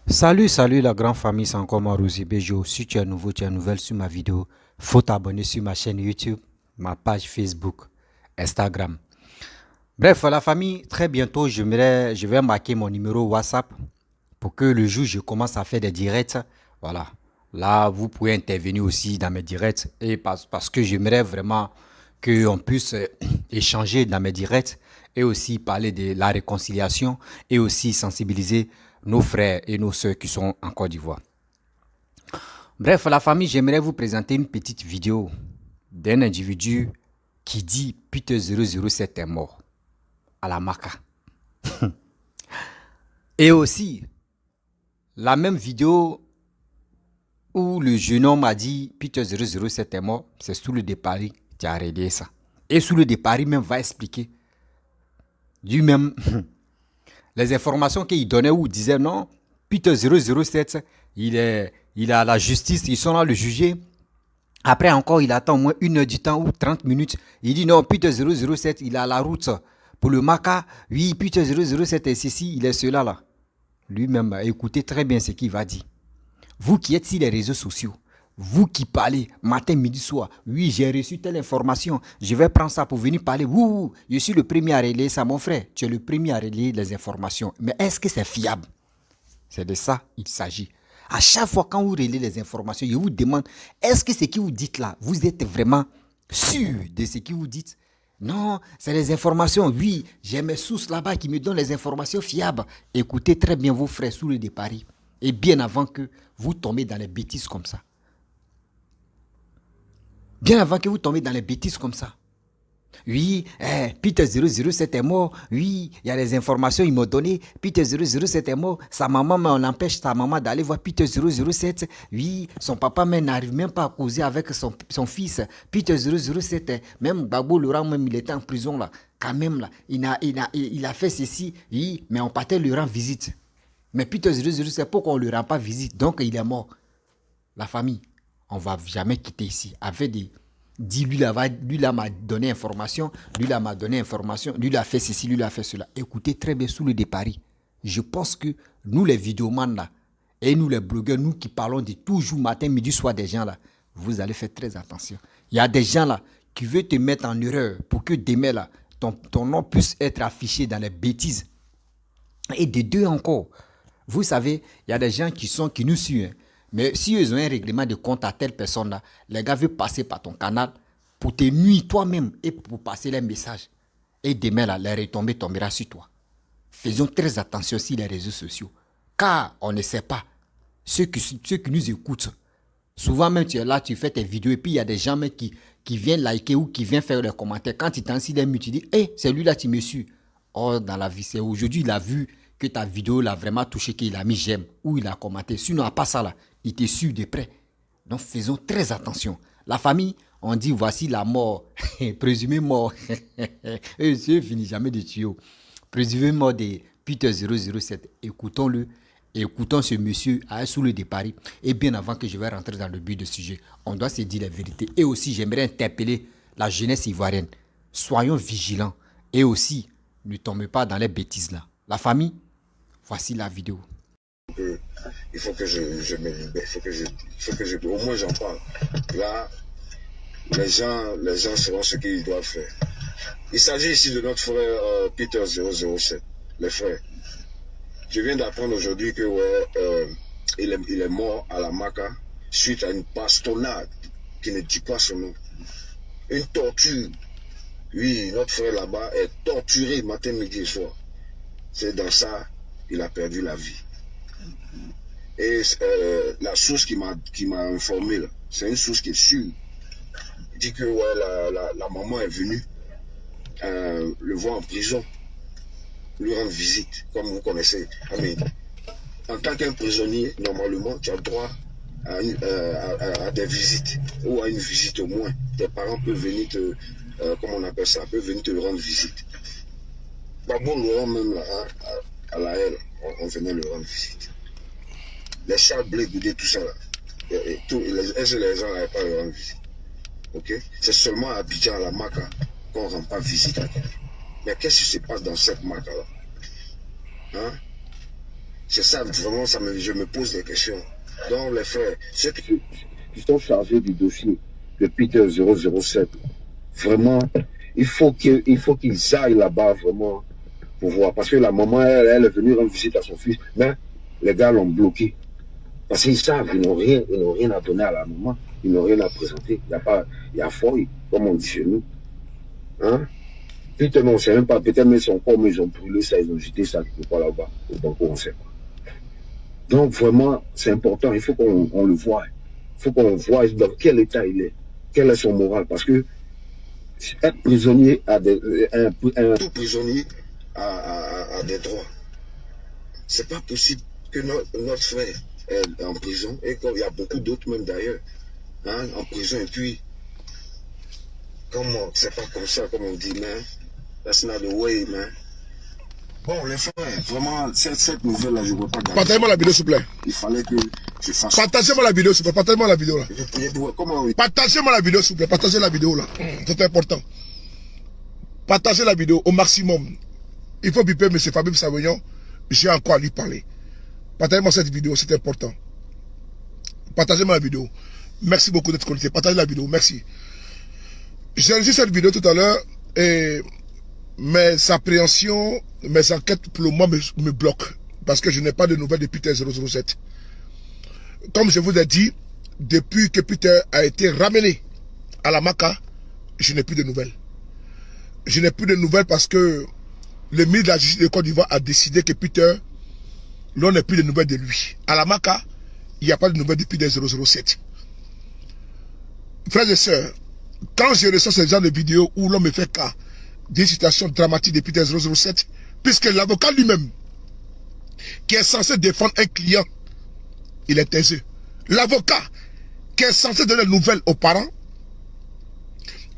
Salut la grande famille, c'est encore moi Rosy Bejo. Si tu es nouveau, tu es nouvelle sur ma vidéo, faut t'abonner sur ma chaîne YouTube, ma page Facebook, Instagram. Bref, la famille, très bientôt, je vais marquer mon numéro WhatsApp pour que le jour où je commence à faire des directs, voilà. Là, vous pouvez intervenir aussi dans mes directs et parce que j'aimerais vraiment qu'on puisse échanger dans mes directs et aussi parler de la réconciliation et aussi sensibiliser nos frères et nos sœurs qui sont en Côte d'Ivoire. Bref, la famille, j'aimerais vous présenter une petite vidéo d'un individu qui dit Peter 007 est mort à la Maca. Et aussi, la même vidéo où le jeune homme a dit Peter 007 est mort, c'est sous le départ qui a arrêté ça. Et sous le départ même va expliquer lui-même les informations qu'il donnait où il disait non, Peter 007, il est à la justice, ils sont là le juger. Après encore, il attend au moins 1 heure du temps ou 30 minutes. Il dit non, Peter 007, il est à la route pour le Maca. Oui, Peter 007 est ceci, il est cela là. Lui-même, écoutez très bien ce qu'il va dire. Vous qui êtes sur les réseaux sociaux, vous qui parlez matin, midi, soir, oui, j'ai reçu telle information, je vais prendre ça pour venir parler. Ouh, je suis le premier à relayer ça, mon frère. Tu es le premier à relayer les informations. Mais est-ce que c'est fiable? C'est de ça qu'il s'agit. À chaque fois quand vous relayez les informations, je vous demande, est-ce que ce que vous dites là, vous êtes vraiment sûr de ce que vous dites? Non, c'est les informations. Oui, j'ai mes sources là-bas qui me donnent les informations fiables. Écoutez très bien vos frères sous le départ. Et bien avant que vous tombez dans les bêtises comme ça. Bien avant que vous tombez dans les bêtises comme ça. Oui, Peter 007 est mort. Oui, il y a les informations, ils m'ont donné. Peter 007 est mort. Sa maman, mais on empêche sa maman d'aller voir Peter 007. Oui, son papa même n'arrive même pas à causer avec son fils. Peter 007, même Babou Laurent, même il était en prison là. Quand même là, il a fait ceci. Oui, mais on partait lui rendre visite. Mais Peter 007, pourquoi on ne lui rend pas visite? Donc il est mort. La famille, on ne va jamais quitter ici. Avec des dit lui là m'a donné information, lui là m'a donné information, lui là a fait ceci, lui là a fait cela. Écoutez très bien sous le départ. Je pense que nous les vidéomans là, et nous les blogueurs, nous qui parlons de toujours matin, midi, soir des gens là, vous allez faire très attention. Il y a des gens là qui veulent te mettre en erreur pour que demain là, ton nom puisse être affiché dans les bêtises. Et de deux encore, vous savez, il y a des gens qui nous suivent. Mais si ils ont un règlement de compte à telle personne là, les gars veulent passer par ton canal pour te nuire toi-même et pour passer les messages. Et demain là, les retombées tombera sur toi. Faisons très attention sur les réseaux sociaux. Car on ne sait pas. Ceux qui nous écoutent, souvent même tu es là, tu fais tes vidéos et puis il y a des gens même qui viennent liker ou qui viennent faire leurs commentaires. Quand tu t'en si les mutes, tu dis, hé, c'est lui là, tu me suis. Or, dans la vie, c'est aujourd'hui, il a vu que ta vidéo l'a vraiment touché, qu'il a mis j'aime ou il a commenté. Sinon, à part ça là, il te suit de près. Donc, faisons très attention. La famille, on dit, voici la mort, présumé mort. Et je finis jamais de tuer. Présumé mort de Peter 007. Écoutons-le. Écoutons ce monsieur sous le départ. Et bien avant que je vais rentrer dans le but du sujet, on doit se dire la vérité. Et aussi, j'aimerais interpeller la jeunesse ivoirienne. Soyons vigilants. Et aussi, ne tombez pas dans les bêtises là. La famille, voici la vidéo. Il faut que je me libère, au moins j'en parle. Là, les gens sauront ce qu'ils doivent faire. Il s'agit ici de notre frère Peter 007, les frères. Je viens d'apprendre aujourd'hui que il est mort à la Maca suite à une bastonnade qui ne dit pas son nom. Une torture. Oui, notre frère là-bas est torturé matin, midi et soir. C'est dans ça qu'il a perdu la vie. Et la source qui m'a informé, c'est une source qui est sûre. Il dit que la maman est venue le voir en prison, lui rendre visite, comme vous connaissez. Mais en tant qu'un prisonnier, normalement, tu as droit à des visites, ou à une visite au moins. Tes parents peuvent venir comment on appelle ça, peuvent venir te rendre visite. Babou Laurent même là, à la haine, on venait le rendre visite. Les Charles Blé, tout ça là. Les gens n'avaient pas le rendre visite. Okay? C'est seulement à Abidjan, à la Maca, qu'on ne rend pas visite à quelqu'un. Mais qu'est-ce qui se passe dans cette Maca là? Hein? C'est ça, vraiment, je me pose des questions. Donc, les frères, ceux qui sont chargés du dossier de Peter 007, vraiment, il faut qu'ils aillent là-bas, vraiment, pour voir. Parce que la maman, elle est venue rendre visite à son fils, mais les gars l'ont bloqué. Parce qu'ils savent, ils n'ont rien à donner à la maman, ils n'ont rien à présenter. Il y a folie, comme on dit chez nous. Hein? Peter, non, on ne sait même pas, peut-être même son corps, mais ils ont brûlé ça, ils ont jeté ça quelque part là-bas, au banco, on ne sait pas. Donc, vraiment, c'est important, il faut qu'on le voie. Il faut qu'on voie dans quel état il est, quel est son moral, parce que être prisonnier tout prisonnier a des droits. C'est pas possible que notre frère est en prison, et qu'il y a beaucoup d'autres même d'ailleurs, hein, en prison, et puis, comment, c'est pas comme ça, comme on dit, man, that's not the way, man. Bon, les frères, vraiment, cette nouvelle-là, je ne veux pas garder. Partagez-moi la vidéo, s'il vous plaît. Il fallait que je fasse. Partagez-moi la vidéo, s'il vous plaît. Partagez-moi la vidéo, là. Comment... Partagez-moi la vidéo, s'il vous plaît. Partagez la vidéo, là. C'est important. Partagez la vidéo au maximum. Il faut biper M. Fabien Savignon. J'ai encore à lui parler. Partagez-moi cette vidéo, c'est important. Partagez-moi la vidéo. Merci beaucoup d'être connecté. Partagez la vidéo, merci. J'ai réalisé cette vidéo tout à l'heure et mes appréhensions, mes enquêtes pour le moment me bloquent parce que je n'ai pas de nouvelles de Peter 007. Comme je vous ai dit, depuis que Peter a été ramené à la Maka, je n'ai plus de nouvelles. Je n'ai plus de nouvelles parce que le ministre de la Justice de Côte d'Ivoire a décidé que Peter, l'on n'a plus de nouvelles de lui. À la Maka, il n'y a pas de nouvelles de Peter 007. Frères et sœurs, quand je reçois ce genre de vidéos où l'on me fait cas d'une situation dramatique de Peter 007, puisque l'avocat lui-même, qui est censé défendre un client, il est taiseux. L'avocat, qui est censé donner des nouvelles aux parents,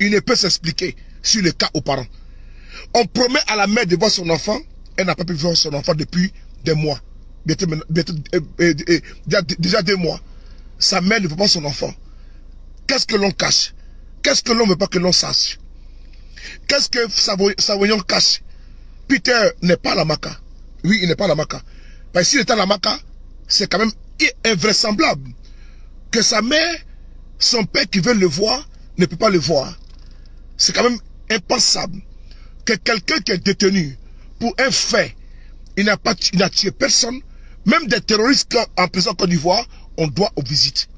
il ne peut s'expliquer sur le cas aux parents. On promet à la mère de voir son enfant, elle n'a pas pu voir son enfant depuis des mois. Déjà 2 mois. Sa mère ne veut pas son enfant. Qu'est-ce que l'on cache? Qu'est-ce que l'on ne veut pas que l'on sache? Qu'est-ce que Savignon cache? Peter n'est pas à la Maka. Oui, il n'est pas à la Maka. Parce que s'il était à la Maka, c'est quand même invraisemblable que sa mère, son père qui veut le voir, ne peut pas le voir. C'est quand même impensable que quelqu'un qui est détenu pour un fait, il n'a tué personne, même des terroristes en prison en Côte d'Ivoire, on doit aux visites.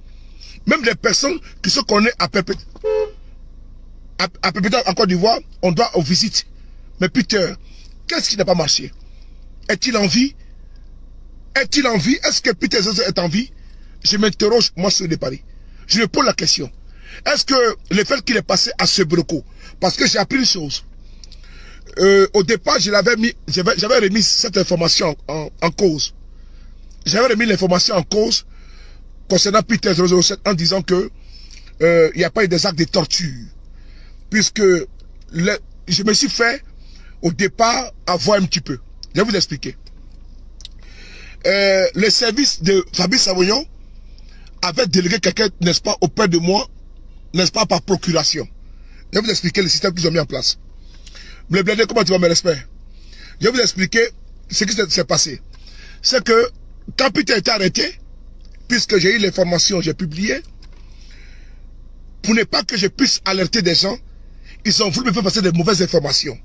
Même des personnes qui sont condamnées à perpétuité en Côte d'Ivoire, on doit aux visites. Mais Peter, qu'est-ce qui n'a pas marché? Est-il en vie? Est-il en vie? Est-ce que Peter est en vie? Je m'interroge, moi, sur le paris. Je me pose la question. Est-ce que le fait qu'il est passé à ce broco, parce que j'ai appris une chose. Au départ, j'avais remis cette information en cause. J'avais remis l'information en cause concernant Peter 007 en disant que il n'y a pas eu des actes de torture. Puisque je me suis fait au départ avoir un petit peu. Je vais vous expliquer. Le service de Fabrice Savignon avait délégué quelqu'un, n'est-ce pas, auprès de moi, n'est-ce pas, par procuration. Je vais vous expliquer le système qu'ils ont mis en place. Le blindé, comment tu vas me respecter? Je vais vous expliquer ce qui s'est passé. C'est que quand Peter a été arrêté, puisque j'ai eu l'information, j'ai publié, pour ne pas que je puisse alerter des gens, ils ont voulu me faire passer de mauvaises informations.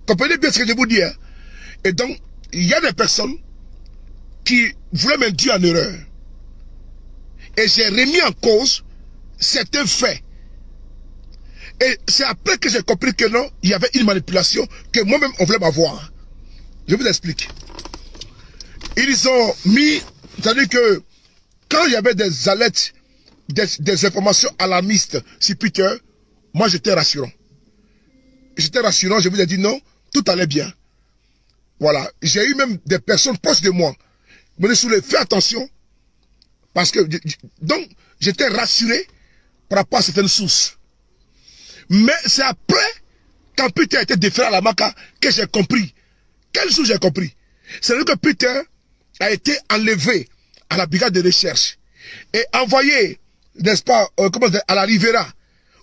Comprenez bien ce que je vous dis. Hein? Et donc, il y a des personnes qui voulaient m'induire en erreur. Et j'ai remis en cause certains faits. Et c'est après que j'ai compris que non, il y avait une manipulation, que moi-même on voulait m'avoir. Je vous explique. Ils ont mis, c'est-à-dire que quand il y avait des alertes, des informations alarmistes sur Peter, moi j'étais rassurant. J'étais rassurant, je vous ai dit non, tout allait bien. Voilà. J'ai eu même des personnes proches de moi. Me disent, fais attention. Parce que, donc, j'étais rassuré par rapport à certaines sources. Mais c'est après, quand Peter a été déféré à la Maka, que j'ai compris. Quelle source j'ai compris? C'est que Peter a été enlevé à la brigade de recherche et envoyé, n'est-ce pas, à la Rivera,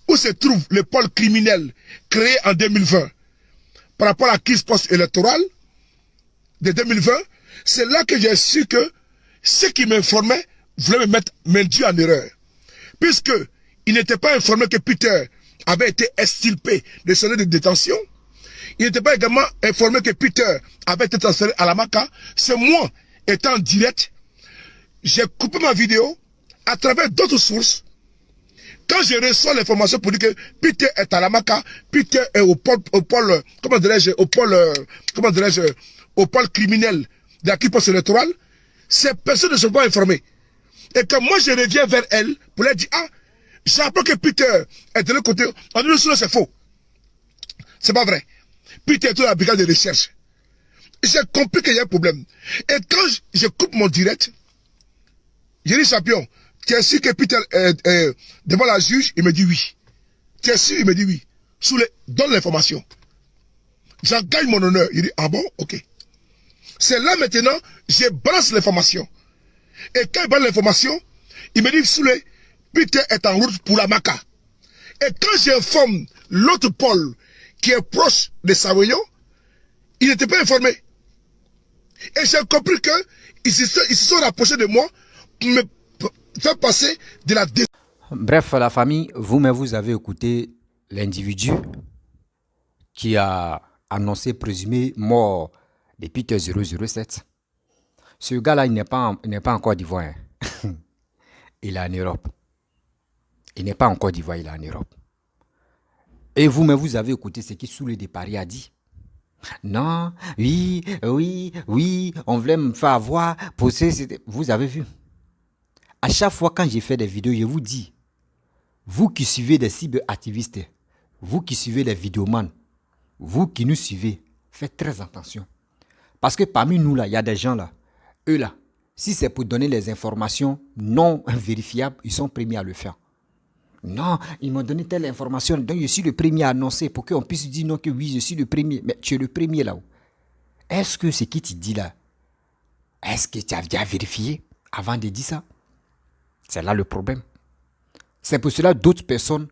où se trouve le pôle criminel créé en 2020 par rapport à la crise post-électorale de 2020. C'est là que j'ai su que ceux qui m'informaient voulaient m'induire en erreur. Puisque il n'était pas informé que Peter avait été extirpé de son lieu de détention. Il n'était pas également informé que Peter avait été transféré à la Maca. C'est moi, étant en direct, j'ai coupé ma vidéo à travers d'autres sources. Quand je reçois l'information pour dire que Peter est à la Maca, Peter est au pôle criminel de la poste électorale, ces personnes ne sont pas informées. Et quand moi je reviens vers elle pour leur dire, ah, j'apprends que Peter est de l'autre côté, on dit, non, c'est faux. C'est pas vrai. Peter est dans la brigade de recherche. J'ai compris qu'il y a un problème. Et quand je coupe mon direct, j'ai dit, champion, tu es sûr que Peter est devant la juge? Il me dit oui. Tu es sûr? Il me dit oui. Donne l'information. J'en gagne mon honneur. Il dit, ah bon? Ok. C'est là maintenant, je balance l'information. Et quand il balance l'information, il me dit, Soulé, Peter est en route pour la Maca. Et quand j'informe l'autre Paul, qui est proche de Savoyon, il n'était pas informé. Et j'ai compris qu'ils se sont rapprochés de moi pour me faire passer de la... Bref, la famille, vous avez écouté l'individu qui a annoncé présumé mort de Peter 007. Ce gars-là, il n'est pas en Côte d'Ivoire. Il est en Europe. Il n'est pas en Côte d'Ivoire, il est en Europe. Et vous avez écouté ce qui Soulé de Paris a dit. Non, oui, on voulait me faire avoir. Vous avez vu. À chaque fois quand j'ai fait des vidéos, je vous dis, vous qui suivez des cyberactivistes, vous qui suivez les vidéomans, vous qui nous suivez, faites très attention. Parce que parmi nous, là, il y a des gens là, eux là, si c'est pour donner les informations non vérifiables, ils sont premiers à le faire. Non, ils m'ont donné telle information, donc je suis le premier à annoncer pour qu'on puisse dire non que oui, je suis le premier. Mais tu es le premier là-haut. Est-ce que ce qui te dit là, est-ce que tu as déjà vérifié avant de dire ça? C'est là le problème. C'est pour cela que d'autres personnes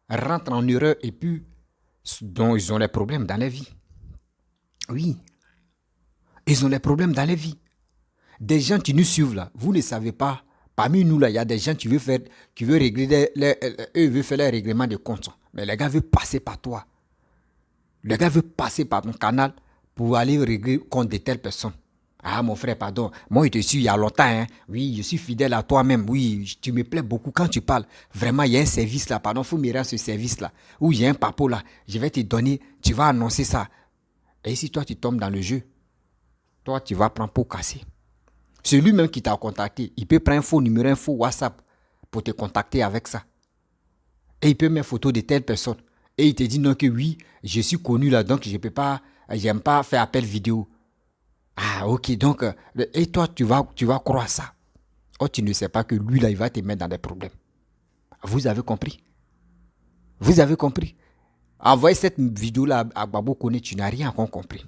rentrent en erreur et puis dont ils ont les problèmes dans la vie. Oui, ils ont les problèmes dans la vie. Des gens qui nous suivent là, vous ne savez pas. Parmi nous, là, il y a des gens qui veulent faire les règlements de compte. Mais les gars veulent passer par toi. Le gars veut passer par ton canal pour aller régler compte de telle personne. Ah, mon frère, pardon. Moi, je te suis il y a longtemps. Hein. Oui, je suis fidèle à toi-même. Oui, tu me plais beaucoup quand tu parles. Vraiment, il y a un service là. Pardon, il faut me rendre ce service-là. Ou il y a un papo là. Je vais te donner. Tu vas annoncer ça. Et si toi, tu tombes dans le jeu, toi, tu vas prendre pour casser. Celui même qui t'a contacté, il peut prendre un faux numéro, un faux WhatsApp pour te contacter avec ça. Et il peut mettre photo de telle personne. Et il te dit non que oui, je suis connu là, donc je peux pas, j'aime pas faire appel vidéo. Ah ok, donc, et toi tu vas croire ça. Oh, tu ne sais pas que lui là, il va te mettre dans des problèmes. Vous avez compris? Vous avez compris? Envoyez cette vidéo là à Babo Kone, tu n'as rien encore compris.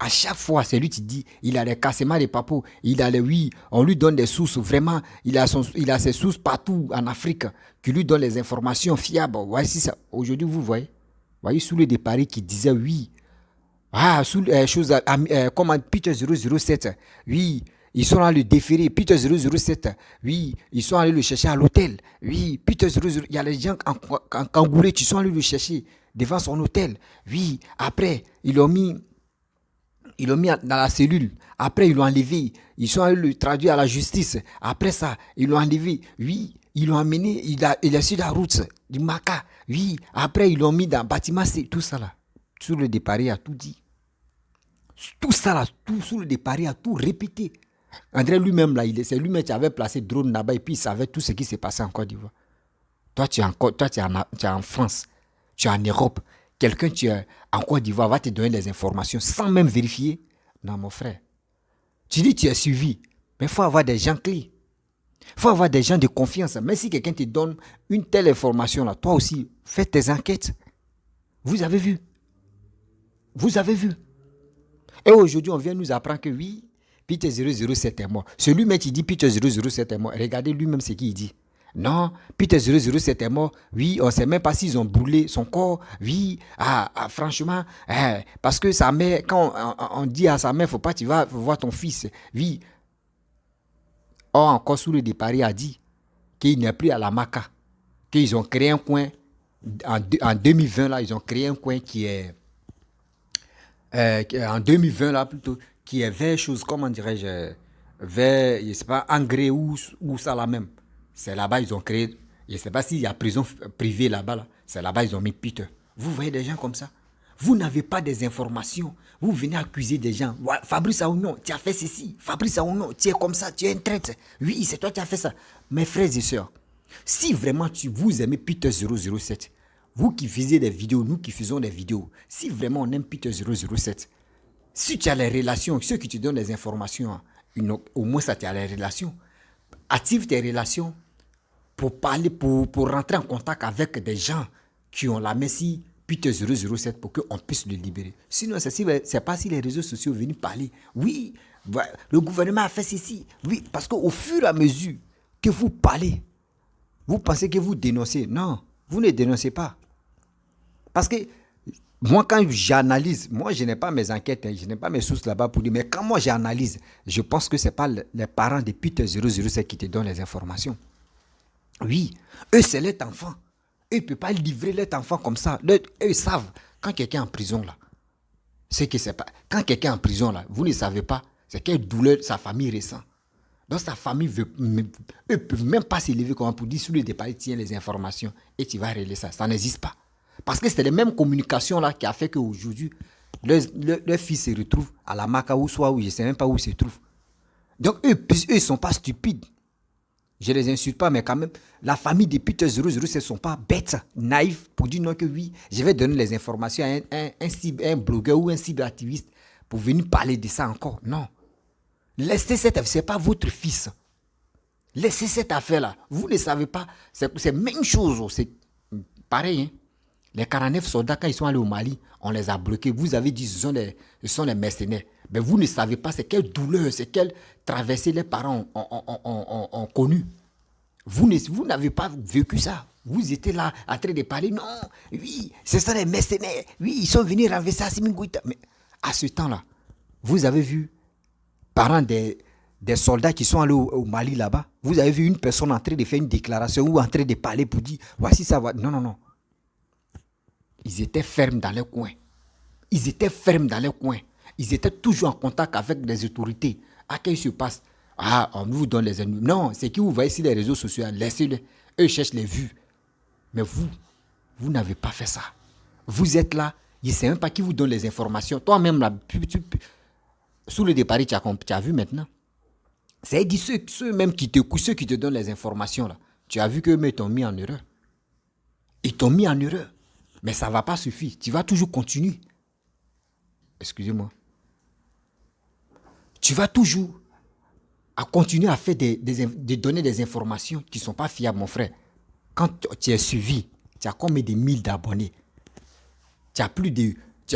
À chaque fois, c'est lui qui dit, il a les cassements des papos, il a les oui, on lui donne des sources, vraiment, il a ses sources partout en Afrique, qui lui donnent les informations fiables. Voici ça. Aujourd'hui, vous voyez Soulé de Paris qui disait oui. Ah, comme Peter 007, oui, ils sont allés le déférer. Peter 007, oui, ils sont allés le chercher à l'hôtel. Oui, Peter 00, il y a les gens en Kangouré qui sont allés le chercher devant son hôtel. Oui, après, ils l'ont mis dans la cellule. Après, ils l'ont enlevé. Ils sont allés le traduire à la justice. Après ça, ils l'ont enlevé. Oui, ils l'ont amené. Il est sur la route du Maca. Oui, après, ils l'ont mis dans le bâtiment. C'est tout ça là. Sur le départ, il a tout dit. Tout ça là, tout sur le départ, il a tout répété. André lui-même là, c'est lui-même qui avait placé drone là-bas et puis il savait tout ce qui s'est passé en Côte d'Ivoire. Toi, tu es en France. Tu es en Europe. Quelqu'un qui est en Côte d'Ivoire va te donner des informations sans même vérifier. Non, mon frère. Tu dis que tu es suivi. Mais il faut avoir des gens clés. Il faut avoir des gens de confiance. Même si quelqu'un te donne une telle information, là, toi aussi, fais tes enquêtes. Vous avez vu. Vous avez vu. Et aujourd'hui, on vient nous apprendre que oui, Peter 007 est mort. Celui-même qui dit Peter 007 est mort, regardez lui-même ce qu'il dit. Non, Peter 007 est mort. Oui, on ne sait même pas s'ils ont brûlé son corps. Oui, franchement, parce que sa mère, quand on dit à sa mère, faut pas, tu vas voir ton fils. Oui. Or, encore sous le départ, il a dit qu'il n'est plus à la Maca. Qu'ils ont créé un coin, en 2020, là, ils ont créé un coin qui est, en 2020, là, plutôt, qui est vers chose, comment dirais-je, vers, je sais pas, Engrais ou ça là même. C'est là-bas ils ont créé, je ne sais pas s'il y a prison privée là-bas, là. C'est là-bas ils ont mis Peter. Vous voyez des gens comme ça. Vous n'avez pas des informations. Vous venez accuser des gens. Ouais, Fabrice Aounion, tu as fait ceci. Fabrice Aounion, tu es comme ça, tu es un traître. Oui, c'est toi qui as fait ça. Mes frères et sœurs, si vraiment vous aimez Peter 007, vous qui faisiez des vidéos, nous qui faisons des vidéos, si vraiment on aime Peter 007, si tu as les relations, ceux qui te donnent les informations, au moins ça tu as les relations, active tes relations pour parler, pour rentrer en contact avec des gens qui ont la messie Peter 007 pour qu'on puisse le libérer. Sinon, c'est pas si les réseaux sociaux viennent parler. Oui, le gouvernement a fait ceci. Oui, parce qu'au fur et à mesure que vous parlez, vous pensez que vous dénoncez. Non, vous ne dénoncez pas. Parce que moi, quand j'analyse, moi, je n'ai pas mes enquêtes, je n'ai pas mes sources là-bas pour dire, mais quand moi j'analyse, je pense que ce n'est pas les parents de Peter 007 qui te donnent les informations. Oui, eux, c'est leur enfant. Eux, ils ne peuvent pas livrer leur enfant comme ça. Eux, ils savent, quand quelqu'un est en prison, là, c'est que c'est pas. Quand quelqu'un est en prison, là, vous ne savez pas, c'est quelle douleur sa famille ressent. Donc, sa famille eux ne peuvent même pas s'élever comme pour dire, sous le départ, tiens les informations et tu vas régler ça. Ça n'existe pas. Parce que c'est les mêmes communications là qui a fait qu'aujourd'hui, leur fils se retrouve à la Maca ou soit où je ne sais même pas où il se trouve. Donc, eux, ils ne sont pas stupides. Je ne les insulte pas, mais quand même, la famille de Peter 007 ne sont pas bêtes, naïfs, pour dire non que oui, je vais donner les informations à un blogueur ou un cyberactiviste pour venir parler de ça encore. Non. Laissez cette affaire, ce n'est pas votre fils. Laissez cette affaire-là. Vous ne savez pas, c'est la même chose. C'est pareil. Hein? Les 49 soldats, quand ils sont allés au Mali, on les a bloqués. Vous avez dit que ce sont les mercenaires. Mais vous ne savez pas c'est quelle douleur, c'est quelle traversée les parents ont connu. Vous n'avez pas vécu ça. Vous étiez là en train de parler. Non, oui, ce sont les mercenaires. Oui, ils sont venus renverser Assimi Goïta. Mais à ce temps-là, vous avez vu parents des soldats qui sont allés au Mali là-bas. Vous avez vu une personne en train de faire une déclaration ou en train de parler pour dire voici ça va. Non, non, non. Ils étaient fermes dans leur coin. Ils étaient fermes dans leur coin. Ils étaient toujours en contact avec les autorités. À qu'est-ce qui se passe? Ah, on vous donne les ennemis. Non, c'est qui vous voyez sur les réseaux sociaux. Laissez-les. Eux cherchent les vues. Mais vous n'avez pas fait ça. Vous êtes là. Je ne sais même pas qui vous donne les informations. Toi-même, là, sous le départ, tu as vu maintenant. C'est-à-dire ceux même qui ceux qui te donnent les informations, là, tu as vu qu'eux t'ont mis en erreur. Ils t'ont mis en erreur. Mais ça ne va pas suffire. Tu vas toujours continuer. Excusez-moi. Tu vas toujours à continuer à faire de donner des informations qui ne sont pas fiables, mon frère. Quand tu es suivi, tu as combien de 1000 d'abonnés? Tu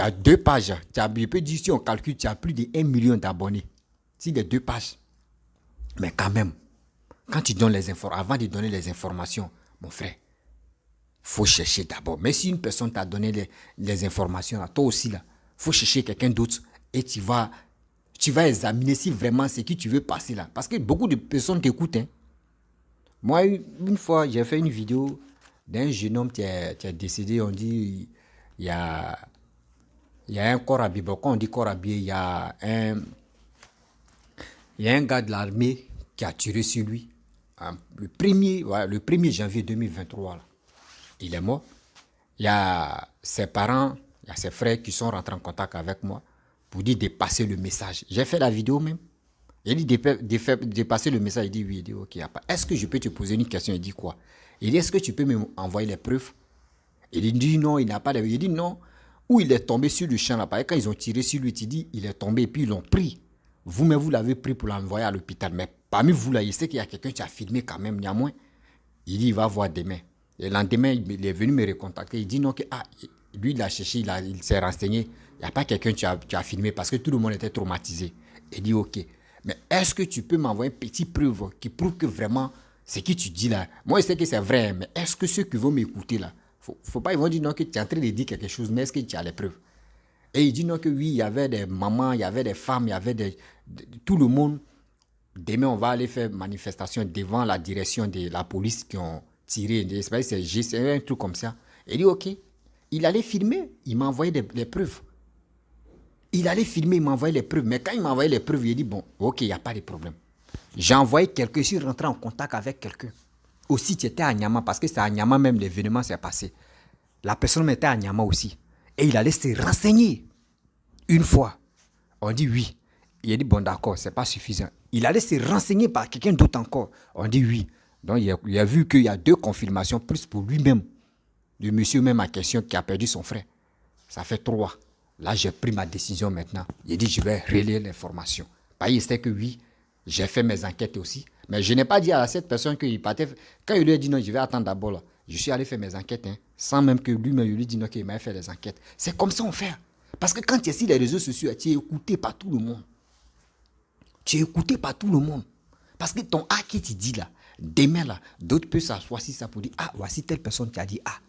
as 2 pages. Je peux dire, si on calcule, tu as plus de 1 million d'abonnés. Si les 2 pages. Mais quand même, quand tu donnes les informations, avant de donner les informations, mon frère, il faut chercher d'abord. Mais si une personne t'a donné les informations, là, toi aussi, il faut chercher quelqu'un d'autre et tu vas examiner si vraiment c'est qui tu veux passer là. Parce que beaucoup de personnes t'écoutent. Hein. Moi, une fois, j'ai fait une vidéo d'un jeune homme qui est décédé. On dit il y a un corps habillé. Bon, quand on dit corps habillé, il y a un gars de l'armée qui a tiré sur lui. Le 1er janvier 2023. Là. Il est mort. Il y a ses parents, il y a ses frères qui sont rentrés en contact avec moi pour dire de passer le message. J'ai fait la vidéo même. Il dit de passer le message. Il dit oui. Il dit ok. Est-ce que je peux te poser une question? Il dit quoi? Il dit est-ce que tu peux m'envoyer les preuves? Il dit non, il n'a pas de... Il dit non. Où il est tombé sur le champ là. Quand ils ont tiré sur lui, il dit il est tombé et puis ils l'ont pris. Vous-même, vous l'avez pris pour l'envoyer à l'hôpital. Mais parmi vous là, il sait qu'il y a quelqu'un qui a filmé quand même, néanmoins. Il dit il va voir demain. Et le lendemain, il est venu me recontacter. Il dit non, que lui, il a cherché, il s'est renseigné. Il n'y a pas quelqu'un qui a filmé parce que tout le monde était traumatisé. Il dit ok. Mais est-ce que tu peux m'envoyer une petite preuve qui prouve que vraiment Ce que tu dis là, moi je sais que c'est vrai, mais est-ce que ceux qui vont m'écouter là, faut pas, ils vont dire non que tu es en train de dire quelque chose, mais est-ce que tu as les preuves? Et il dit non que oui, il y avait des mamans, il y avait des femmes, il y avait tout le monde. Demain, on va aller faire manifestation devant la direction de la police qui ont tiré, c'est un truc comme ça. Il dit ok, il allait filmer, il m'a envoyé les preuves. Il allait filmer, il m'a envoyé les preuves. Mais quand il m'a envoyé les preuves, il dit bon, ok, il n'y a pas de problème. J'ai envoyé quelqu'un, je suis rentré en contact avec quelqu'un. Aussi, tu étais à Niama, parce que c'est à Niama même l'événement s'est passé. La personne était à Niama aussi. Et il allait se renseigner. Une fois, on dit oui. Il a dit bon d'accord, c'est pas suffisant. Il allait se renseigner par quelqu'un d'autre encore. On dit oui. Donc il a vu qu'il y a 2 confirmations, plus pour lui-même. Le monsieur même en question qui a perdu son frère. Ça fait 3. Là, j'ai pris ma décision maintenant. Il dit, je vais relayer l'information. Il sait que oui, j'ai fait mes enquêtes aussi. Mais je n'ai pas dit à cette personne qu'il partait. Quand il lui a dit non, je vais attendre d'abord là. Je suis allé faire mes enquêtes, sans même que lui-même lui dit non, qu'il m'a fait les enquêtes. C'est comme ça on fait. Parce que quand tu es sur les réseaux sociaux, tu es écouté par tout le monde. Tu es écouté par tout le monde. Parce que ton A qui te dit là, demain là, d'autres peuvent s'asseoir si ça pour dire, ah, voici telle personne qui a dit ah.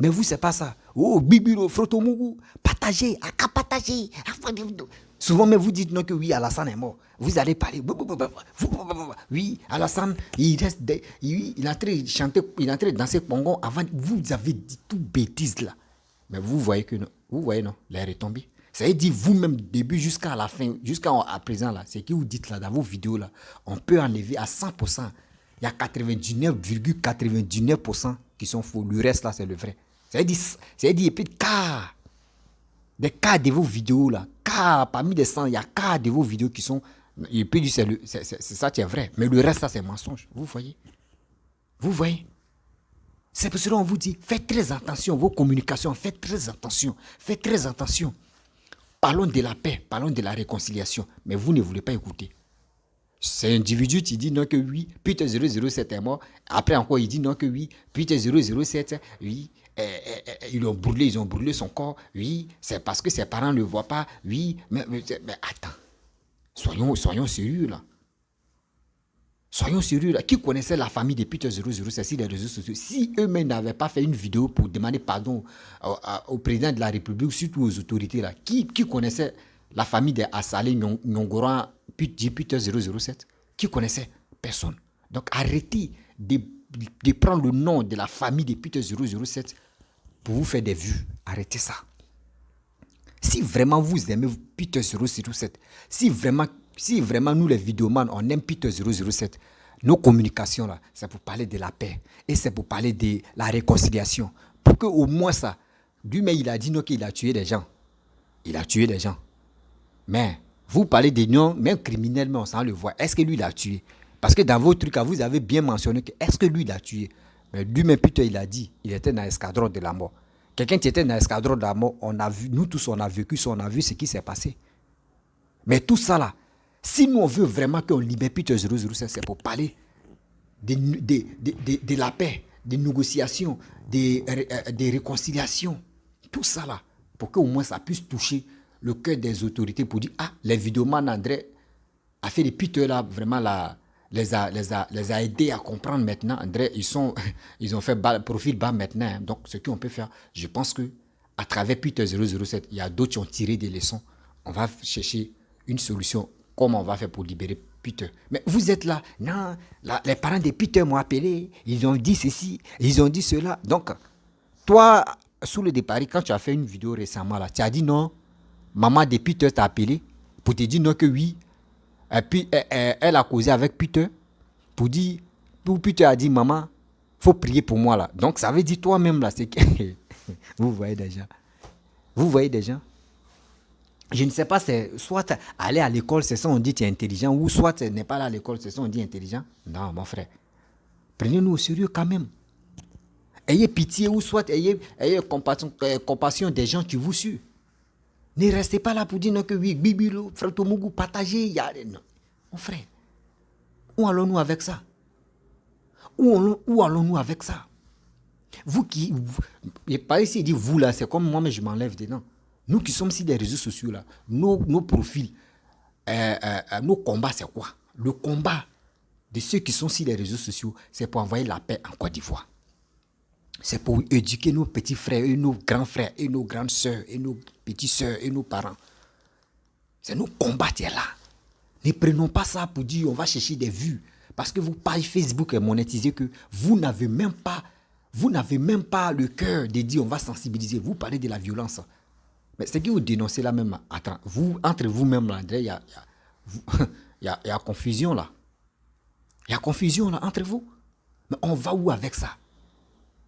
Mais vous, c'est pas ça. Oh, Bibiro, Frotomougou, partagez, aka partagez. Souvent, mais vous dites non que oui, Alassane est mort. Vous allez parler. Oui, Alassane, il est en train de chanter, il est en train de danser Pongon avant. Vous avez dit tout bêtise là. Mais vous voyez que non. Vous voyez non, l'air est tombé. Ça veut dire vous-même, début jusqu'à la fin, jusqu'à présent là, c'est que vous dites là, dans vos vidéos là, on peut enlever à 100%. Il y a 99,99% qui sont faux. Le reste là, c'est le vrai. Ça veut dire il y a plus de cas. Des cas de vos vidéos là. Cas, parmi les 100, il y a cas de vos vidéos qui sont. Il peut dire c'est ça qui est vrai. Mais le reste, ça, c'est mensonge. Vous voyez? Vous voyez? C'est pour cela qu'on vous dit, faites très attention, vos communications, faites très attention. Faites très attention. Parlons de la paix, parlons de la réconciliation. Mais vous ne voulez pas écouter. C'est un individu qui dit non que oui, Peter 007 est mort. Après encore, il dit non que oui, Peter 007, oui, ils ont brûlé son corps. Oui, c'est parce que ses parents ne le voient pas. Oui, mais attends. Soyons sérieux là. Soyons sérieux là. Qui connaissait la famille de Peter 007 sur les réseaux sociaux? Si eux-mêmes n'avaient pas fait une vidéo pour demander pardon au président de la République, surtout aux autorités là, qui connaissait la famille de Assalé Nyongoran Peter 007? Qui connaissait? Personne. Donc arrêtez de prendre le nom de la famille de Peter 007 pour vous faire des vues. Arrêtez ça. Si vraiment vous aimez Peter 007, si vraiment nous les vidéomans, on aime Peter 007, nos communications là, c'est pour parler de la paix et c'est pour parler de la réconciliation. Pour que au moins ça, lui-même il a dit non qu'il a tué des gens. Il a tué des gens. Mais vous parlez des noms, même criminellement, sans le voir. Est-ce que lui l'a tué? Parce que dans vos trucs, vous avez bien mentionné que est-ce que lui l'a tué? Mais lui-même, Peter, il a dit, il était dans l'escadron de la mort. Quelqu'un qui était dans l'escadron de la mort, on a vu, nous tous, on a vécu ça, on a vu ce qui s'est passé. Mais tout ça là, si nous on veut vraiment qu'on libère Peter 007, c'est pour parler de la paix, des négociations, des réconciliations. Tout ça là, pour qu'au moins ça puisse toucher le cœur des autorités pour dire, ah, les vidéomans André a fait des Peter là, vraiment là, les a aidés à comprendre maintenant. André, ils ont fait profil bas maintenant. Donc, ce qu'on peut faire, je pense que à travers Peter 007, il y a d'autres qui ont tiré des leçons. On va chercher une solution. Comment on va faire pour libérer Peter? Mais vous êtes là. Non, les parents de Peter m'ont appelé. Ils ont dit ceci, ils ont dit cela. Donc, toi, sous le départ, quand tu as fait une vidéo récemment, là, tu as dit non, maman de Peter t'a appelé pour te dire non que oui. Et puis, elle a causé avec Peter pour dire, Peter a dit, maman, il faut prier pour moi là. Donc, ça veut dire toi-même là, c'est que vous voyez déjà. Vous voyez déjà. Je ne sais pas, c'est soit aller à l'école, c'est ça on dit tu es intelligent, ou soit n'est pas là à l'école, c'est ça on dit intelligent. Non, mon frère. Prenez-nous au sérieux quand même. Ayez pitié, ou soit ayez compassion des gens qui vous suivent. Ne restez pas là pour dire non que oui, Bibilo, frère Tomougou, partagez. Non. Mon frère, où allons-nous avec ça? Où allons-nous avec ça? Vous qui... Pas ici, dit vous là, c'est comme moi, mais je m'enlève dedans. Nous qui sommes sur les réseaux sociaux là, nos profils, nos combats, c'est quoi? Le combat, de ceux qui sont sur les réseaux sociaux, c'est pour envoyer la paix en Côte d'Ivoire. C'est pour éduquer nos petits frères et nos grands frères et nos grandes sœurs et nos petites sœurs et nos parents. C'est nos combats qui est là. Ne prenons pas ça pour dire on va chercher des vues. Parce que vos pages Facebook est monétisée que vous n'avez même pas le cœur de dire on va sensibiliser. Vous parlez de la violence. Mais c'est que vous dénoncez là même. Attends, entre vous-même là, il y a confusion là. Il y a confusion là entre vous. Mais on va où avec ça?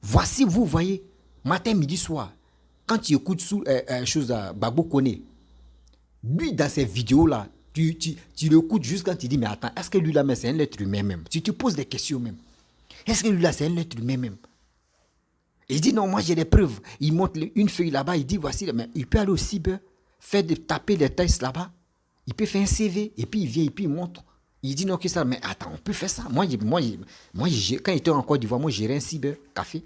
Voici, vous voyez, matin, midi, soir, quand tu écoutes Babo Kone, lui dans ces vidéos-là, tu l'écoutes juste quand tu dis, mais attends, est-ce que lui là, c'est un être humain même? Tu te poses des questions même. Est-ce que lui là, c'est un être humain même? Il dit, non, moi j'ai des preuves. Il montre une feuille là-bas, il dit, voici, mais il peut aller au cyber, taper des tests là-bas, il peut faire un CV, et puis il vient, et puis il montre. Il dit non que ça, mais attends, on peut faire ça. Moi quand j'étais en Côte d'Ivoire, moi, j'ai un cyber café.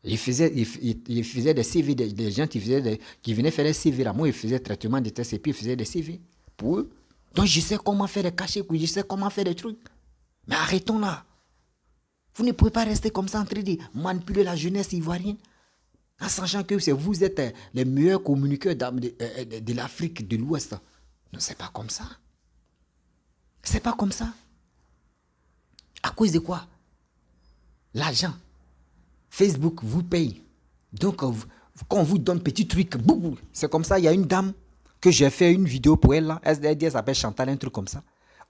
Il faisait des CV, des gens qui venaient faire des CV là. Moi, il faisait traitement de tests et puis il faisait des CV pour eux. Donc, je sais comment faire des cachets, je sais comment faire des trucs. Mais arrêtons là. Vous ne pouvez pas rester comme ça en train de manipuler la jeunesse ivoirienne en sachant que vous êtes les meilleurs communicateurs de l'Afrique de l'Ouest. Non, c'est pas comme ça. C'est pas comme ça. À cause de quoi? L'argent. Facebook vous paye. Donc, quand on vous donne petit truc, c'est comme ça. Il y a une dame que j'ai fait une vidéo pour elle là. Elle s'appelle Chantal, un truc comme ça.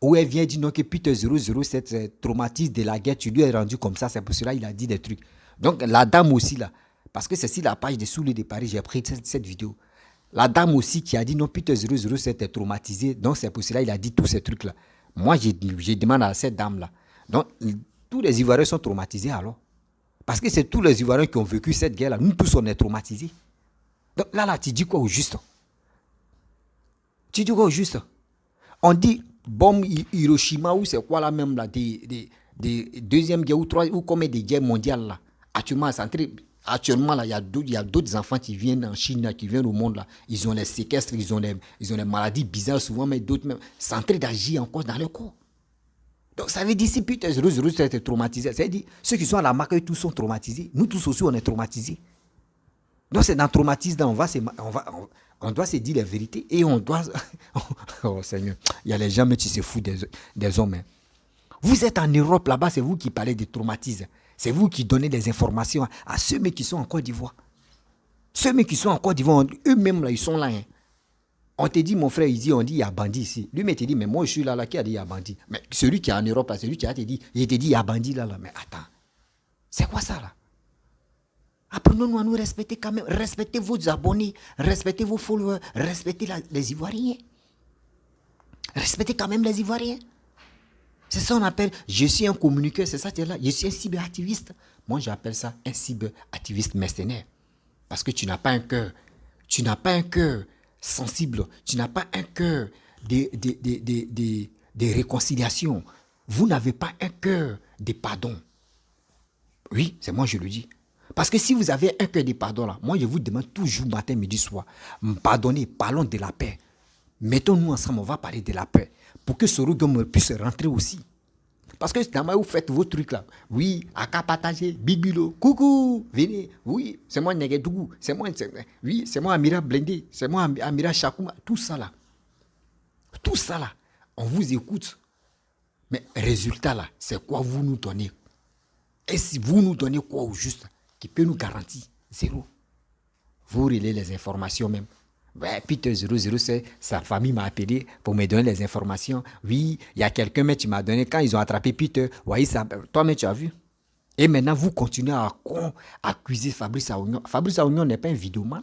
Où elle vient dire non, que Peter 007 traumatise de la guerre. Tu lui es rendu comme ça. C'est pour cela qu'il a dit des trucs. Donc, la dame aussi là. Parce que c'est sur la page des Soulés de Paris, j'ai pris cette vidéo. La dame aussi qui a dit non, Peter 007 est traumatisé. Donc, c'est pour cela qu'il a dit tous ces trucs là. Moi, j'ai demandé à cette dame-là. Donc, tous les Ivoiriens sont traumatisés alors. Parce que c'est tous les Ivoiriens qui ont vécu cette guerre-là. Nous tous, on est traumatisés. Donc là, tu dis quoi au juste? Tu dis quoi au juste? On dit bombe Hiroshima ou c'est quoi là même là, des deuxième guerre ou troisième ou combien de guerres mondiales là. Actuellement là, il y a d'autres enfants qui viennent en Chine, là, qui viennent au monde là. Ils ont les séquestres, ils ont les maladies bizarres souvent, mais d'autres même. C'est en train d'agir encore dans le corps. Donc ça veut dire si Peter 007 est traumatisé, ça veut dire ceux qui sont à la marque, tous sont traumatisés. Nous tous aussi, on est traumatisés. Donc c'est dans le traumatisme, on doit se dire la vérité et on doit... Oh Seigneur, il y a les gens qui se foutent des hommes. Hein. Vous êtes en Europe là-bas, c'est vous qui parlez de traumatisme. C'est vous qui donnez des informations à ceux qui sont en Côte d'Ivoire. Ceux qui sont en Côte d'Ivoire, eux-mêmes là, ils sont là. Hein. On te dit, mon frère, il dit il y a bandit ici. Lui, il te dit, mais moi, je suis là, qui a dit il y a bandit. Mais celui qui est en Europe, là, celui qui a te dit, il te dit, il y a bandit là. Mais attends, c'est quoi ça, là? Apprenons-nous à nous respecter quand même. Respectez vos abonnés, respectez vos followers, respectez les Ivoiriens. Respectez quand même les Ivoiriens. C'est ça qu'on appelle, je suis un communiqueur, c'est ça qui est là. Je suis un cyberactiviste. Moi, j'appelle ça un cyberactiviste mercenaire. Parce que tu n'as pas un cœur. Tu n'as pas un cœur sensible. Tu n'as pas un cœur de réconciliation. Vous n'avez pas un cœur de pardon. Oui, c'est moi je le dis. Parce que si vous avez un cœur de pardon, là, moi je vous demande toujours matin, midi, soir, pardonnez, parlons de la paix. Mettons-nous ensemble, on va parler de la paix. Pour que Sorogum puisse rentrer aussi. Parce que vous faites vos trucs là. Oui, Akapataje, Bibilo, coucou, venez. Oui, c'est moi Negedougou. Oui, c'est moi Amira Blendé. C'est moi Amira Chakouma. Tout ça là. Tout ça là. On vous écoute. Mais résultat là, c'est quoi vous nous donnez? Et si vous nous donnez quoi au juste qui peut nous garantir? Zéro. Vous relayez les informations même. Ouais, Peter 007, sa famille m'a appelé pour me donner les informations. Oui, il y a quelqu'un, mais tu m'as donné, quand ils ont attrapé Peter, oui, toi, mais tu as vu. Et maintenant, vous continuez à accuser Fabrice Aounion. Fabrice Aounion n'est pas un vidéoman.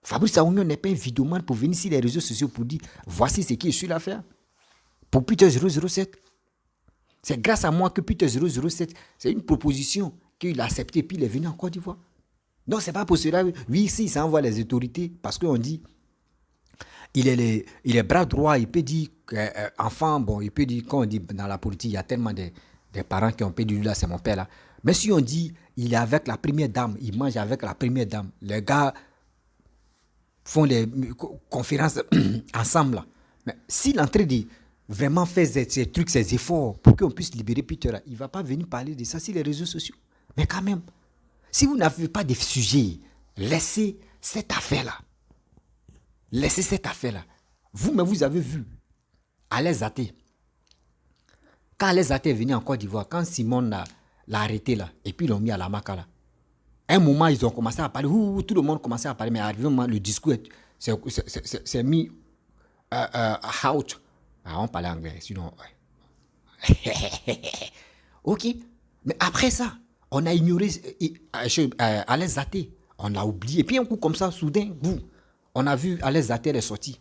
Fabrice Aounion n'est pas un vidéoman pour venir sur les réseaux sociaux pour dire, voici ce que je suis là à faire. Pour Peter 007. C'est grâce à moi que Peter 007, c'est une proposition qu'il a acceptée, puis il est venu en Côte d'Ivoire. Donc, ce n'est pas pour cela. Oui, ici, ça envoie les autorités parce qu'on dit il est bras droit, il peut dire enfant, bon, il peut dire, quand on dit dans la politique, il y a tellement de parents qui ont pu dire là, c'est mon père là. Mais si on dit il est avec la première dame, il mange avec la première dame, les gars font des conférences ensemble là. Mais s'il est en train de vraiment fait ces trucs, ces efforts pour qu'on puisse libérer Peter, il ne va pas venir parler de ça sur les réseaux sociaux. Mais quand même, si vous n'avez pas de sujet, laissez cette affaire-là. Laissez cette affaire-là. Vous-même, vous avez vu Alex Zaté. Quand Alex Zaté est venu en Côte d'Ivoire, quand Simon l'a arrêté là, et puis ils l'ont mis à la maca là, à un moment, ils ont commencé à parler, tout le monde commençait à parler, mais arrivé un moment, le discours s'est mis out. Ah, on parlait anglais, sinon, ouais. Ok, mais après ça, on a ignoré Alex Zaté. On l'a oublié. Et puis un coup comme ça, soudain, on a vu Alex Zaté, elle est sortie.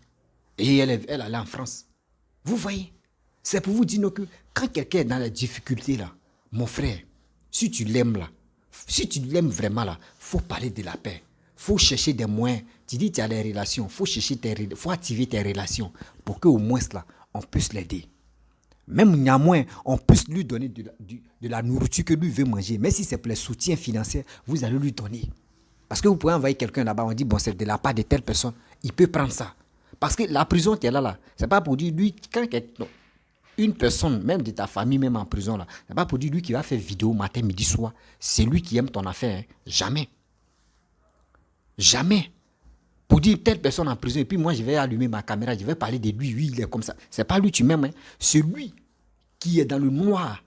Et elle allait en France. Vous voyez, c'est pour vous dire que quand quelqu'un est dans la difficulté là, mon frère, si tu l'aimes là, si tu l'aimes vraiment là, faut parler de la paix. Faut chercher des moyens. Tu dis tu as des relations, faut activer tes relations pour qu'au moins là, on puisse l'aider. Même néanmoins, on puisse lui donner de la nourriture que lui veut manger. Mais si c'est pour les soutiens financiers, vous allez lui donner. Parce que vous pouvez envoyer quelqu'un là-bas, on dit, bon, c'est de la part de telle personne, il peut prendre ça. Parce que la prison qui est là, c'est pas pour dire, lui, quand une personne, même de ta famille, même en prison, là, c'est pas pour dire, lui qui va faire vidéo matin, midi, soir, c'est lui qui aime ton affaire. Hein. Jamais. Jamais. Pour dire telle personne en prison, et puis moi, je vais allumer ma caméra, je vais parler de lui, il est comme ça. C'est pas lui tu m'aimes, hein. C'est lui qui est dans le noir,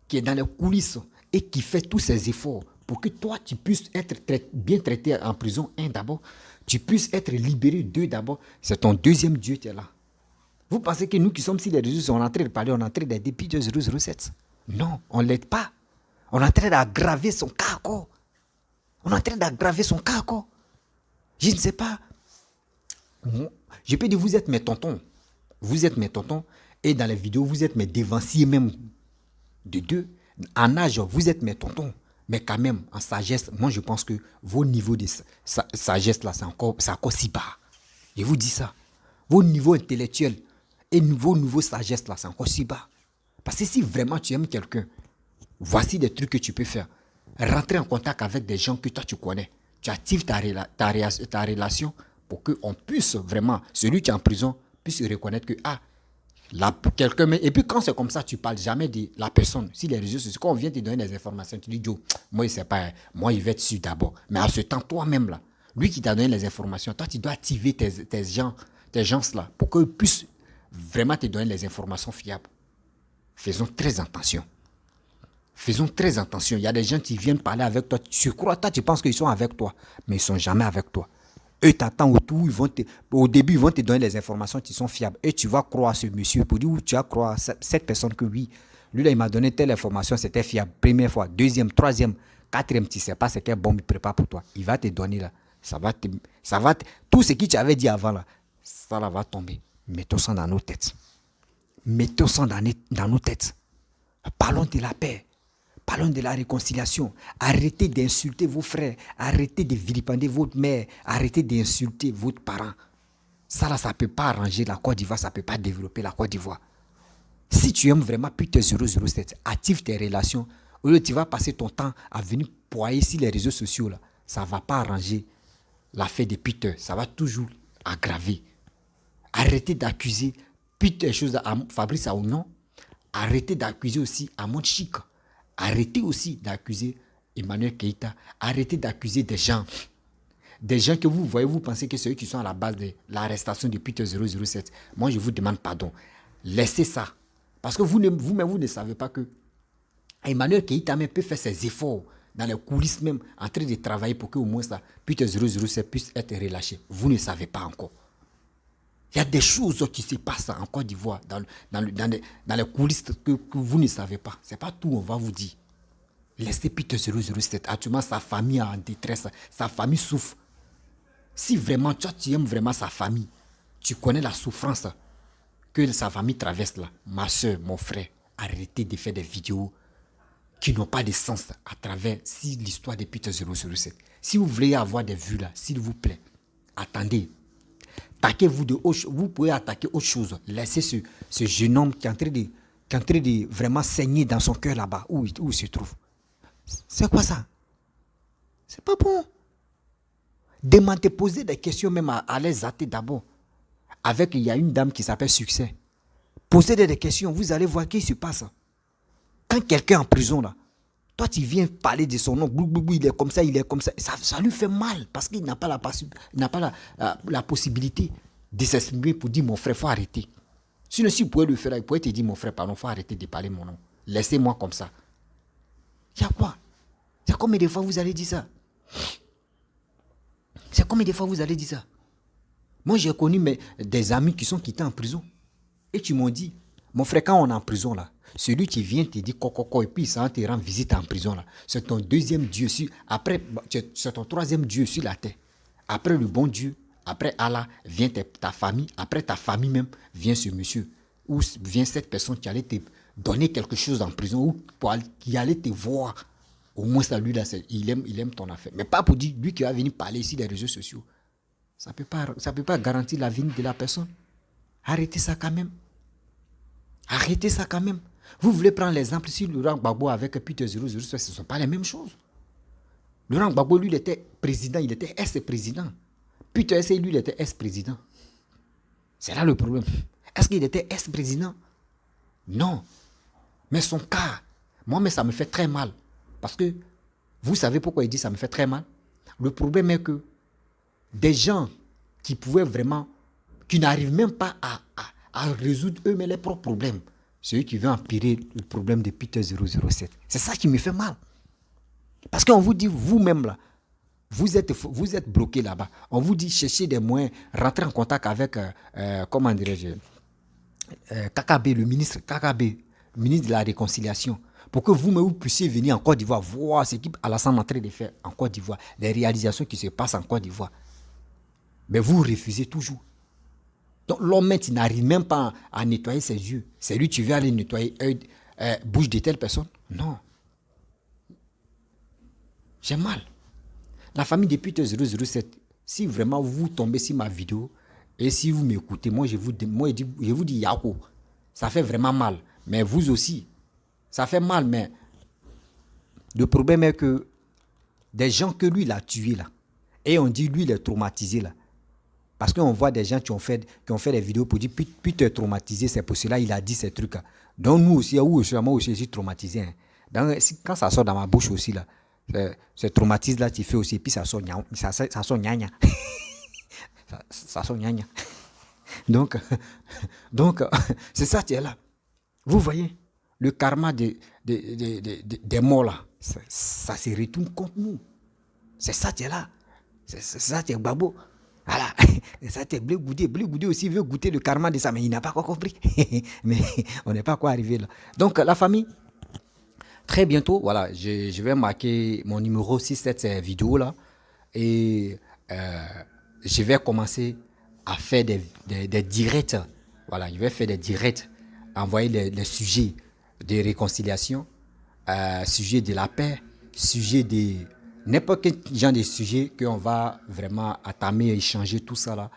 qui est dans les coulisses et qui fait tous ses efforts pour que toi, tu puisses être bien traité en prison, d'abord. Tu puisses être libéré, d'abord. C'est ton deuxième Dieu qui est là. Vous pensez que nous qui sommes sur les réseaux, on est en train de parler, on est en train d'aider Peter 007. Non, on ne l'aide pas. On est en train d'aggraver son cas encore. On est en train d'aggraver son cas encore. Je ne sais pas. Je peux dire, vous êtes mes tontons. Vous êtes mes tontons. Et dans les vidéos, vous êtes mes dévanciers même de deux. En âge, vous êtes mes tontons. Mais quand même, en sagesse, moi je pense que vos niveaux de sagesse là, c'est encore si bas. Je vous dis ça. Vos niveaux intellectuels et vos niveaux sagesse là, c'est encore si bas. Parce que si vraiment tu aimes quelqu'un, voici des trucs que tu peux faire. Rentrer en contact avec des gens que toi tu connais. Tu actives ta relation pour qu'on puisse vraiment, celui qui est en prison, puisse reconnaître que, quelqu'un. Et puis quand c'est comme ça, tu ne parles jamais de la personne. Si les réseaux sociaux, quand on vient te donner des informations, tu dis, Joe, moi, il ne sait pas, moi, il va être dessus d'abord. Mais à ce temps, toi-même, là, lui qui t'a donné les informations, toi, tu dois activer tes gens là, pour qu'ils puissent vraiment te donner les informations fiables. Faisons très attention. Faisons très attention. Il y a des gens qui viennent parler avec toi. Tu crois, toi, tu penses qu'ils sont avec toi, mais ils ne sont jamais avec toi. Eux t'attendent autour, au début, ils vont te donner les informations qui sont fiables. Et tu vas croire ce monsieur pour dire, tu vas croire cette personne que oui, lui là, il m'a donné telle information, c'était fiable. Première fois, deuxième, troisième, quatrième, tu ne sais pas c'est quelle bombe il prépare pour toi. Il va te donner là. Tout ce que tu avais dit avant là, ça là va tomber. Mettons ça dans nos têtes. Mettons ça dans nos têtes. Parlons de la paix. Parlons de la réconciliation. Arrêtez d'insulter vos frères. Arrêtez de vilipender votre mère. Arrêtez d'insulter votre parent. Ça là, ça ne peut pas arranger la Côte d'Ivoire. Ça ne peut pas développer la Côte d'Ivoire. Si tu aimes vraiment Peter 007, active tes relations. Au lieu tu vas passer ton temps à venir poyer sur les réseaux sociaux, là, ça ne va pas arranger l'affaire de Peter. Ça va toujours aggraver. Arrêtez d'accuser Peter, Fabrice Aounian. Arrêtez d'accuser aussi Amon Chic. Arrêtez aussi d'accuser Emmanuel Keïta. Arrêtez d'accuser des gens. Des gens que vous voyez, vous pensez que c'est eux qui sont à la base de l'arrestation de Peter 007. Moi, je vous demande pardon. Laissez ça. Parce que vous-même, vous ne savez pas que Emmanuel Keïta même peut faire ses efforts dans les coulisses même, en train de travailler pour qu'au moins ça, Peter 007 puisse être relâché. Vous ne savez pas encore. Il y a des choses qui se passent en Côte d'Ivoire, dans les coulisses que vous ne savez pas. Ce n'est pas tout, on va vous dire. Laissez Peter 007. Actuellement, sa famille est en détresse. Sa famille souffre. Si vraiment, toi, tu aimes vraiment sa famille, tu connais la souffrance que sa famille traverse là. Ma soeur, mon frère, arrêtez de faire des vidéos qui n'ont pas de sens à travers l'histoire de Peter 007. Si vous voulez avoir des vues là, s'il vous plaît, attendez. Attaquez-vous vous pouvez attaquer autre chose. Laissez ce jeune homme qui est en train de vraiment saigner dans son cœur là-bas, où il se trouve. C'est quoi ça? C'est pas bon. Demandez, posez des questions même à Alex Zaté d'abord. Il y a une dame qui s'appelle Succès. Posez des questions, vous allez voir ce qui se passe. Quand quelqu'un est en prison, là, toi, tu viens parler de son nom, il est comme ça, il est comme ça. Ça lui fait mal parce qu'il n'a pas, la possibilité de s'exprimer pour dire mon frère, il faut arrêter. Sinon, si vous pouvez le faire, il pourrait te dire mon frère, pardon, il faut arrêter de parler mon nom. Laissez-moi comme ça. Il y a quoi? C'est combien de fois vous allez dire ça? C'est combien de fois vous allez dire ça? Moi, j'ai connu des amis qui sont quittés en prison. Et tu m'ont dit, mon frère, quand on est en prison, là, celui qui vient te dit coco, et puis ça te rend visite en prison, là, c'est ton deuxième Dieu après, c'est ton troisième Dieu sur la terre. Après le bon Dieu, après Allah, vient ta famille, après ta famille même, vient ce monsieur, ou vient cette personne qui allait te donner quelque chose en prison, ou qui allait te voir. Au moins, ça, lui, là, il aime ton affaire. Mais pas pour dire, lui qui va venir parler ici des réseaux sociaux. Ça ne peut pas garantir l'avenir de la personne. Arrêtez ça quand même. Arrêtez ça quand même. Vous voulez prendre l'exemple si Laurent Gbagbo avec Peter 007, ce ne sont pas les mêmes choses. Laurent Gbagbo, lui, il était président, il était ex-président. Peter S, lui, il était ex-président. C'est là le problème. Est-ce qu'il était ex-président? Non. Mais son cas, moi, mais ça me fait très mal. Parce que, vous savez pourquoi il dit ça me fait très mal? Le problème est que des gens qui pouvaient vraiment, qui n'arrivent même pas à résoudre eux-mêmes les propres problèmes, c'est eux qui veulent empirer le problème de Peter 007. C'est ça qui me fait mal. Parce qu'on vous dit, vous-même là, vous êtes bloqué là-bas. On vous dit, cherchez des moyens, rentrez en contact avec, comment dirais-je, Kakabe, le ministre de la Réconciliation, pour que vous-même vous puissiez venir en Côte d'Ivoire, voir ce qu'Alassane est en train de faire en Côte d'Ivoire, les réalisations qui se passent en Côte d'Ivoire. Mais vous refusez toujours. Donc l'homme, il n'arrive même pas à nettoyer ses yeux. C'est lui, tu veux aller nettoyer bouche de telle personne? Non. J'ai mal. La famille de Peter 007, si vraiment vous tombez sur ma vidéo et si vous m'écoutez, moi je vous dis Yako, ça fait vraiment mal. Mais vous aussi, ça fait mal. Mais le problème est que des gens que lui, il a tués là, et on dit lui, il est traumatisé là. Parce qu'on voit des gens qui ont fait des vidéos pour dire Peter traumatisé, c'est pour cela il a dit ces trucs là. Donc nous aussi, moi aussi, je suis traumatisé. Hein. Donc, quand ça sort dans ma bouche aussi là, ce traumatisme là, tu fais aussi, et puis ça sort gna gna. ça sort gna gna. Donc c'est ça qui est là. Vous voyez, le karma des morts là, ça se retourne contre nous. C'est ça qui est là. C'est ça qui est Babo. Voilà. Et ça t'est Blé Goudé aussi veut goûter le karma de ça, mais il n'a pas encore compris. Mais on n'est pas encore arrivé là. Donc la famille, très bientôt, voilà, je vais marquer mon numéro 6 cette vidéo là. Et je vais commencer à faire des directs. Voilà, je vais faire des directs, envoyer les sujets de réconciliation, sujets de la paix, sujets de n'importe quel genre de sujet qu'on va vraiment entamer, échanger tout ça là.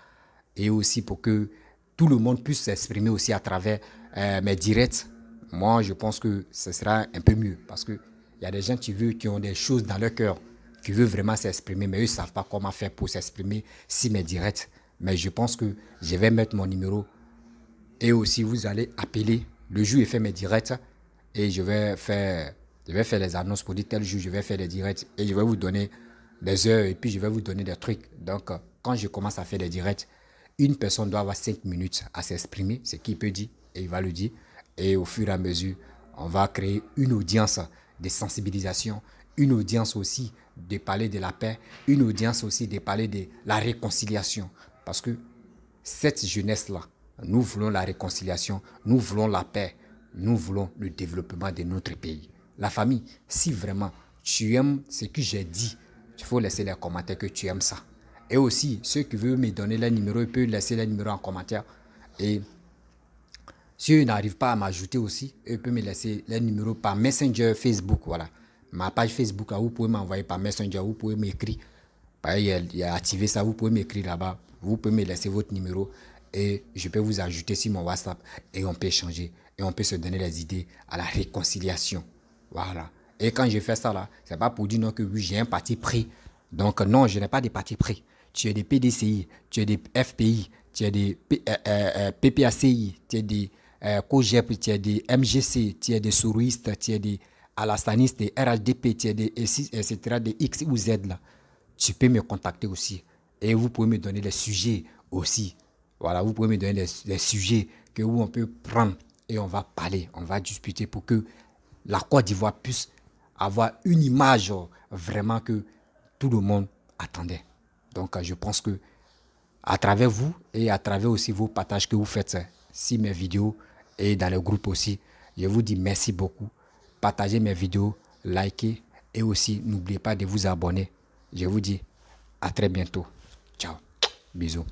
Et aussi pour que tout le monde puisse s'exprimer aussi à travers mes directs. Moi, je pense que ce sera un peu mieux parce qu'il y a des gens qui ont des choses dans leur cœur, qui veulent vraiment s'exprimer, mais eux ne savent pas comment faire pour s'exprimer si mes directs. Mais je pense que je vais mettre mon numéro et aussi vous allez appeler le jour où je fais mes directs et je vais faire les annonces pour dire tel jour je vais faire des directs et je vais vous donner des heures et puis je vais vous donner des trucs. Donc, quand je commence à faire des directs, une personne doit avoir 5 minutes à s'exprimer, ce qu'il peut dire et il va le dire. Et au fur et à mesure, on va créer une audience de sensibilisation, une audience aussi de parler de la paix, une audience aussi de parler de la réconciliation. Parce que cette jeunesse-là, nous voulons la réconciliation, nous voulons la paix, nous voulons le développement de notre pays. La famille, si vraiment tu aimes ce que j'ai dit, il faut laisser les commentaires que tu aimes ça. Et aussi, ceux qui veulent me donner les numéros, ils peuvent laisser les numéros en commentaire. Et si eux n'arrivent pas à m'ajouter aussi, eux peuvent me laisser les numéros par Messenger Facebook. Voilà. Ma page Facebook, là, vous pouvez m'envoyer par Messenger, vous pouvez m'écrire. Il y a activé ça, vous pouvez m'écrire là-bas. Vous pouvez me laisser votre numéro et je peux vous ajouter sur mon WhatsApp et on peut échanger et on peut se donner des idées à la réconciliation. Voilà. Et quand je fais ça là, c'est pas pour dire non que oui, j'ai un parti pris. Donc non, je n'ai pas de parti pris. Tu as des PDCI, tu as des FPI, tu as des PPACI, tu as des COGEP, tu es des MGC, tu es des souristes, tu es des alastanistes, des RHDP, tu es des etc., des X ou Z là. Tu peux me contacter aussi. Et vous pouvez me donner les sujets aussi. Voilà, vous pouvez me donner les sujets que où on peut prendre et on va parler, on va discuter pour que la Côte d'Ivoire puisse avoir une image vraiment que tout le monde attendait. Donc, je pense que à travers vous et à travers aussi vos partages que vous faites sur mes vidéos et dans les groupes aussi, je vous dis merci beaucoup. Partagez mes vidéos, likez et aussi n'oubliez pas de vous abonner. Je vous dis à très bientôt. Ciao. Bisous.